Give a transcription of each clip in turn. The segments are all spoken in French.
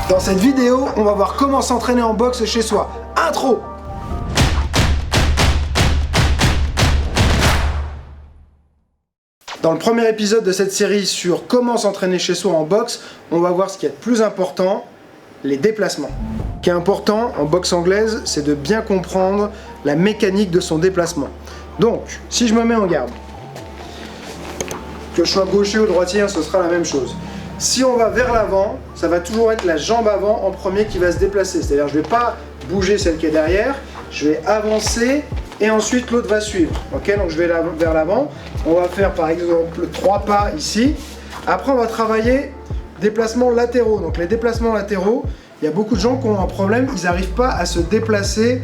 Dans cette vidéo, on va voir comment s'entraîner en boxe chez soi. Intro! Dans le premier épisode de cette série sur comment s'entraîner chez soi en boxe, on va voir ce qui est le plus important, les déplacements. Ce qui est important en boxe anglaise, c'est de bien comprendre la mécanique de son déplacement. Donc, si je me mets en garde, que je sois gaucher ou droitier, ce sera la même chose. Si on va vers l'avant, ça va toujours être la jambe avant en premier qui va se déplacer. C'est-à-dire je ne vais pas bouger celle qui est derrière, je vais avancer et ensuite l'autre va suivre. Ok, donc je vais vers l'avant. On va faire par exemple 3 pas ici. Après on va travailler déplacements latéraux. Donc les déplacements latéraux, il y a beaucoup de gens qui ont un problème, ils n'arrivent pas à se déplacer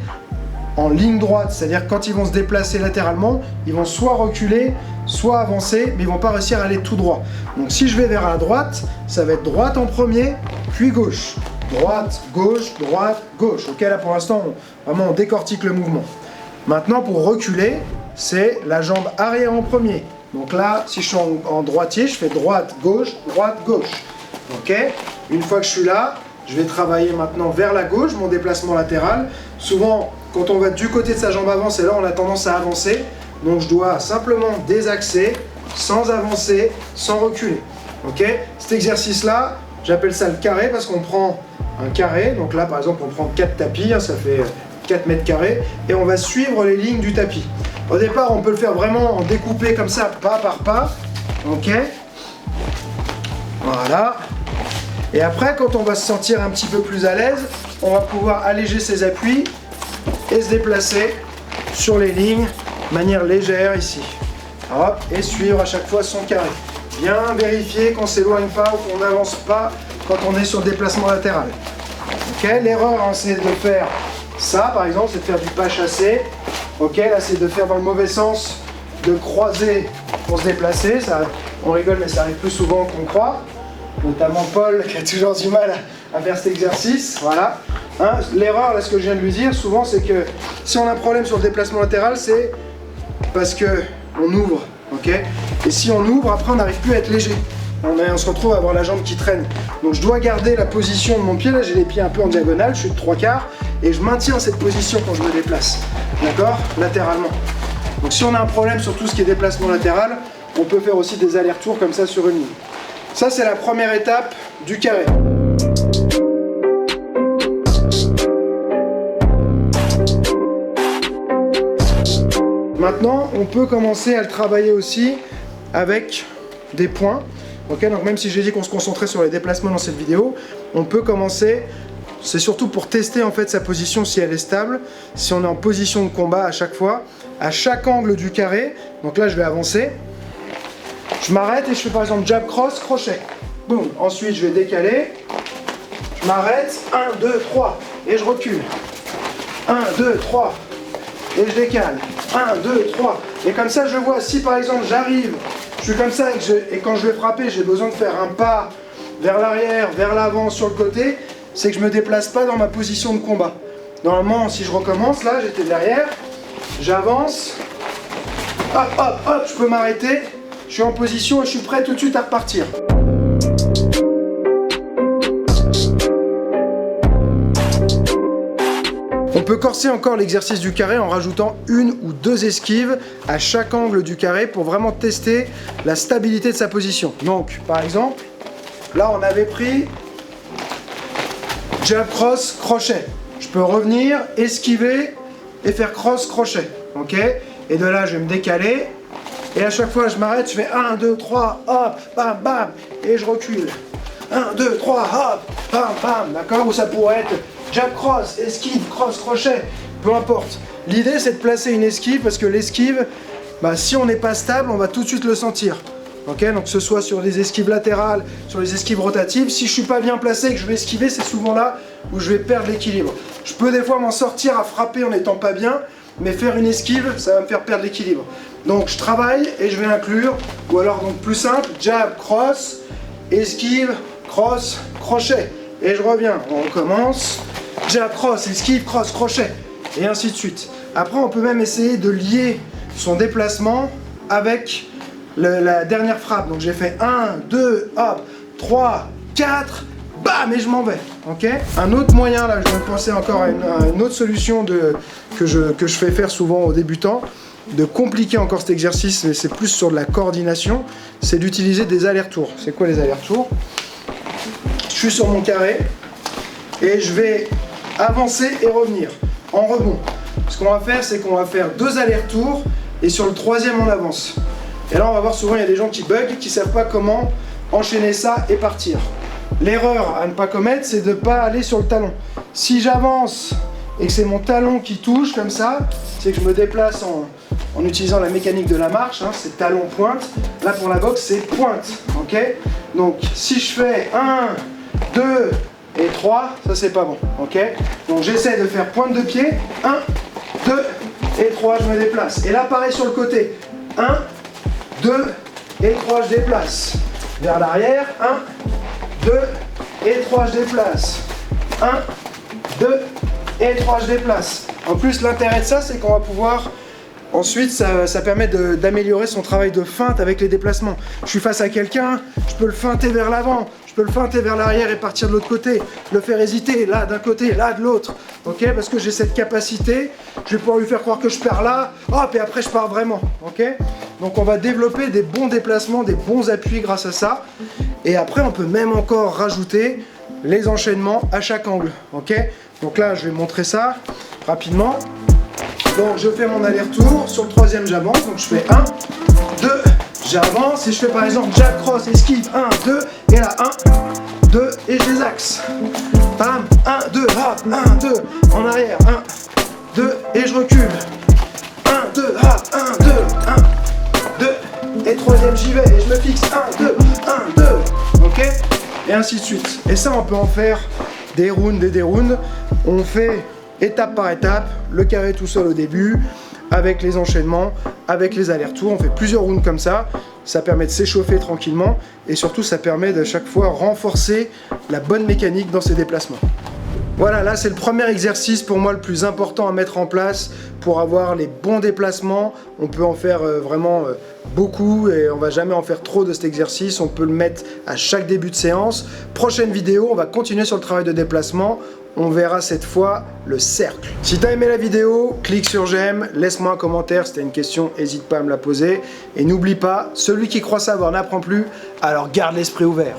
en ligne droite. C'est-à-dire quand ils vont se déplacer latéralement, ils vont soit reculer, soit avancer, mais ils vont pas réussir à aller tout droit. Donc si je vais vers la droite, ça va être droite en premier, puis gauche. Droite, gauche, droite, gauche. Ok, là pour l'instant, on décortique le mouvement. Maintenant, pour reculer, c'est la jambe arrière en premier. Donc là, si je suis en droitier, je fais droite, gauche, gauche. Ok, une fois que je suis là, je vais travailler maintenant vers la gauche, mon déplacement latéral. Souvent, quand on va du côté de sa jambe avant, c'est là où on a tendance à avancer. Donc je dois simplement désaxer, sans avancer, sans reculer. Ok, cet exercice-là, j'appelle ça le carré parce qu'on prend un carré. Donc là, par exemple, on prend 4 tapis, ça fait 4 mètres carrés. Et on va suivre les lignes du tapis. Au départ, on peut le faire vraiment en découpé comme ça, pas par pas. Ok, voilà. Et après, quand on va se sentir un petit peu plus à l'aise, on va pouvoir alléger ses appuis et se déplacer sur les lignes de manière légère ici. Hop, et suivre à chaque fois son carré. Bien vérifier qu'on ne s'éloigne pas ou qu'on n'avance pas quand on est sur le déplacement latéral. Ok, l'erreur, hein, c'est de faire ça, par exemple, c'est de faire du pas chassé. Ok, là, c'est de faire dans le mauvais sens, de croiser pour se déplacer. Ça, on rigole, mais ça arrive plus souvent qu'on croit. Notamment Paul qui a toujours du mal à faire cet exercice. Voilà. Hein, l'erreur, là, ce que je viens de lui dire, souvent, c'est que si on a un problème sur le déplacement latéral, c'est parce qu'on ouvre. Ok, et si on ouvre, après, on n'arrive plus à être léger. On se retrouve à avoir la jambe qui traîne. Donc, je dois garder la position de mon pied. Là, j'ai les pieds un peu en diagonale, je suis de 3/4. Et je maintiens cette position quand je me déplace. D'accord, latéralement. Donc, si on a un problème sur tout ce qui est déplacement latéral, on peut faire aussi des allers-retours comme ça sur une ligne. Ça, c'est la première étape du carré. Maintenant, on peut commencer à le travailler aussi avec des points. Okay, donc même si j'ai dit qu'on se concentrait sur les déplacements dans cette vidéo, on peut commencer, c'est surtout pour tester en fait sa position si elle est stable, si on est en position de combat à chaque fois, à chaque angle du carré. Donc là, je vais avancer. Je m'arrête et je fais par exemple jab, cross, crochet. Boum. Ensuite, je vais décaler. Je m'arrête. 1, 2, 3. Et je recule. 1, 2, 3. Et je décale. 1, 2, 3. Et comme ça, je vois si par exemple j'arrive, je suis comme ça et quand je vais frapper, j'ai besoin de faire un pas vers l'arrière, vers l'avant, sur le côté, c'est que je ne me déplace pas dans ma position de combat. Normalement, si je recommence, là, j'étais derrière, j'avance. Hop, hop, hop, je peux m'arrêter. Je suis en position et je suis prêt tout de suite à repartir. On peut corser encore l'exercice du carré en rajoutant 1 ou 2 esquives à chaque angle du carré pour vraiment tester la stabilité de sa position. Donc, par exemple, là on avait pris jab, cross, crochet. Je peux revenir, esquiver et faire cross, crochet. Ok ? Et de là, je vais me décaler. Et à chaque fois, je m'arrête, je fais 1, 2, 3, hop, bam, bam, et je recule. 1, 2, 3, hop, bam, bam, d'accord? Ou ça pourrait être jab, cross, esquive, cross, crochet, peu importe. L'idée, c'est de placer une esquive parce que l'esquive, si on n'est pas stable, on va tout de suite le sentir. Ok? Donc, que ce soit sur les esquives latérales, sur les esquives rotatives, si je suis pas bien placé et que je vais esquiver, c'est souvent là où je vais perdre l'équilibre. Je peux des fois m'en sortir à frapper en n'étant pas bien, mais faire une esquive, ça va me faire perdre l'équilibre. Donc je travaille et je vais inclure, ou alors donc plus simple, jab, cross, esquive, cross, crochet. Et je reviens, on recommence, jab, cross, esquive, cross, crochet, et ainsi de suite. Après on peut même essayer de lier son déplacement avec la dernière frappe. Donc j'ai fait 1, 2, hop, 3, 4, bam, et je m'en vais, ok? Un autre moyen, là, je viens de penser encore à une autre solution que je fais faire souvent aux débutants, de compliquer encore cet exercice, mais c'est plus sur de la coordination, c'est d'utiliser des allers-retours. C'est quoi les allers-retours? Je suis sur mon carré, et je vais avancer et revenir, en rebond. Ce qu'on va faire, c'est qu'on va faire 2 allers-retours, et sur le 3e, on avance. Et là, on va voir souvent, il y a des gens qui bug, qui ne savent pas comment enchaîner ça et partir. L'erreur à ne pas commettre, c'est de ne pas aller sur le talon. Si j'avance et que c'est mon talon qui touche comme ça, c'est que je me déplace en utilisant la mécanique de la marche, hein, c'est talon-pointe. Là, pour la boxe, c'est pointe, ok? Donc, si je fais 1, 2 et 3, ça, c'est pas bon, ok? Donc, j'essaie de faire pointe de pied, 1, 2 et 3, je me déplace. Et là, pareil sur le côté, 1, 2 et 3, je déplace. Vers l'arrière, 1, 2 et 3, je déplace. 1, 2 et 3, je déplace. En plus, l'intérêt de ça, c'est qu'on va pouvoir... Ensuite, ça permet d'améliorer son travail de feinte avec les déplacements. Je suis face à quelqu'un, je peux le feinter vers l'avant, je peux le feinter vers l'arrière et partir de l'autre côté, le faire hésiter, là d'un côté, là de l'autre, ok? Parce que j'ai cette capacité, je vais pouvoir lui faire croire que je pars là, hop, et après je pars vraiment, ok? Donc on va développer des bons déplacements, des bons appuis grâce à ça. Et après, on peut même encore rajouter les enchaînements à chaque angle, ok? Donc là, je vais montrer ça rapidement. Donc je fais mon aller-retour, sur le 3e j'avance, donc je fais 1, 2, j'avance, et je fais par exemple jab cross, esquive, 1, 2, et là 1, 2, et je les axe. Bam, 1, 2, hop, 1, 2, en arrière, 1, 2, et je recule. 1, 2, hop, 1, 2, 1, 2, et 3e j'y vais, et je me fixe, 1, 2, 1, 2, ok? Et ainsi de suite. Et ça on peut en faire des rounds et des rounds. On fait... étape par étape, le carré tout seul au début, avec les enchaînements, avec les allers-retours, on fait plusieurs rounds comme ça permet de s'échauffer tranquillement, et surtout ça permet de chaque fois renforcer la bonne mécanique dans ses déplacements. Voilà, là c'est le premier exercice pour moi le plus important à mettre en place pour avoir les bons déplacements. On peut en faire vraiment beaucoup et on va jamais en faire trop de cet exercice. On peut le mettre à chaque début de séance. Prochaine vidéo, on va continuer sur le travail de déplacement. On verra cette fois le cercle. Si tu as aimé la vidéo, clique sur j'aime, laisse-moi un commentaire si tu as une question, n'hésite pas à me la poser. Et n'oublie pas, celui qui croit savoir n'apprend plus, alors garde l'esprit ouvert.